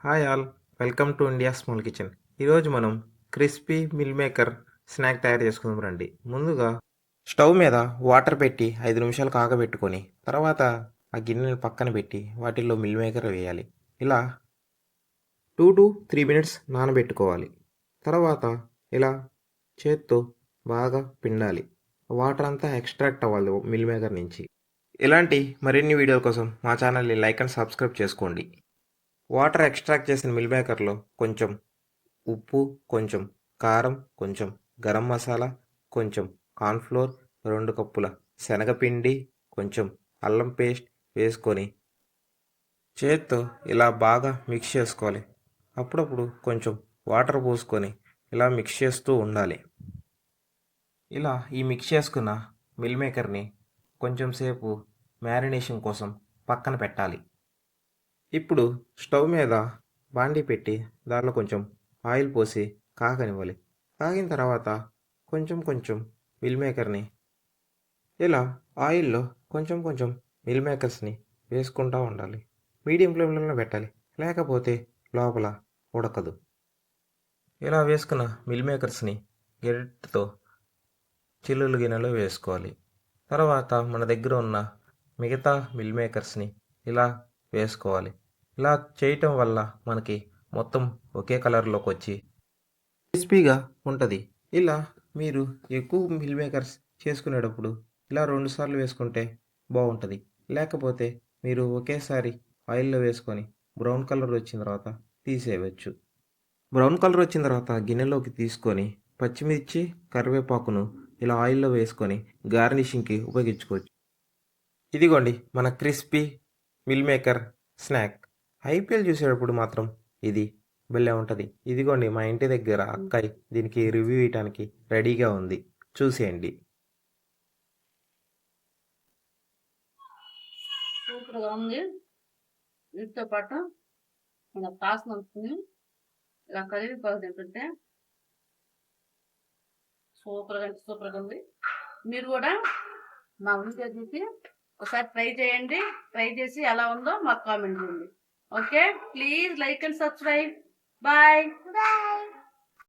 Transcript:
Hi all, welcome to India small kitchen. ఈరోజు మనం crispy meal maker snack తయారు చేసుకుందాం రండి. ముందుగా స్టవ్ మీద వాటర్ పెట్టి 5 నిమిషాలు కాగబెట్టుకొని తర్వాత ఆ గిన్నెని పక్కన పెట్టి వాటిల్లో మిల్ మేకర్ వేయాలి. ఇలా 2 to 3 మినిట్స్ నానబెట్టుకోవాలి. తర్వాత ఇలా చేత్తో బాగా పిండాలి. వాటర్ అంతా ఎక్స్ట్రాక్ట్ అవ్వాలి మిల్ మేకర్ నుంచి. ఇలాంటి మరిన్ని వీడియోల కోసం మా ఛానల్ని లైక్ అండ్ సబ్స్క్రైబ్ చేసుకోండి. వాటర్ ఎక్స్ట్రాక్ట్ చేసిన మిల్ మేకర్లో కొంచెం ఉప్పు, కొంచెం కారం, కొంచెం గరం మసాలా, కొంచెం కార్న్‌ఫ్లోర్, 2 కప్పుల శనగపిండి, కొంచెం అల్లం పేస్ట్ వేసుకొని చేత్తో ఇలా బాగా మిక్స్ చేసుకోవాలి. అప్పుడప్పుడు కొంచెం వాటర్ పోసుకొని ఇలా మిక్స్ చేస్తూ ఉండాలి. ఇలా ఈ మిక్స్ చేసుకున్న మిల్ మేకర్ని కొంచెం సేపు మ్యారినేషన్ కోసం పక్కన పెట్టాలి. ఇప్పుడు స్టవ్ మీద బాండీ పెట్టి దానిలో కొంచెం ఆయిల్ పోసి కాగనివ్వాలి. కాగిన తర్వాత కొంచెం కొంచెం మిల్ మేకర్ని ఇలా ఆయిల్లో కొంచెం కొంచెం మిల్ మేకర్స్ని వేసుకుంటూ ఉండాలి. మీడియం ఫ్లేమ్లో పెట్టాలి, లేకపోతే లోపల ఉడకదు. ఇలా వేసుకున్న మిల్ మేకర్స్ని గరిటెతో చిల్లులు గిన్నెలో వేసుకోవాలి. తర్వాత మన దగ్గర ఉన్న మిగతా మిల్ మేకర్స్ని ఇలా వేసుకోవాలి. ఇలా చేయటం వల్ల మనకి మొత్తం ఒకే కలర్లోకి వచ్చి క్రిస్పీగా ఉంటుంది. ఇలా మీరు ఎక్కువ మిల్ మేకర్స్ చేసుకునేటప్పుడు ఇలా 2 సార్లు వేసుకుంటే బాగుంటుంది. లేకపోతే మీరు ఒకేసారి ఆయిల్లో వేసుకొని బ్రౌన్ కలర్ వచ్చిన తర్వాత తీసేయవచ్చు. బ్రౌన్ కలర్ వచ్చిన తర్వాత గిన్నెలోకి తీసుకొని పచ్చిమిర్చి, కరివేపాకును ఇలా ఆయిల్లో వేసుకొని గార్నిషింగ్కి ఉపయోగించుకోవచ్చు. ఇదిగోండి మన crispy meal maker snack. IPL చూసేటప్పుడు మాత్రం ఇది భలే ఉంటుంది. ఇదిగోండి మా ఇంటి దగ్గర అక్కాయ్ దీనికి రివ్యూ ఇవ్వడానికి రెడీగా ఉంది, చూసేయండి. సూపర్గా ఉంది. వీటితో పాటు ఇలా కాసిన వస్తుంది, ఇలా కరివేపాకు తింటుంటే సూపర్గా ఉంది. మీరు కూడా మా వీడియో చూసి ఒకసారి ట్రై చేయండి. ట్రై చేసి ఎలా ఉందో మాకు కామెంట్ చేయండి. Okay, please like and subscribe. Bye.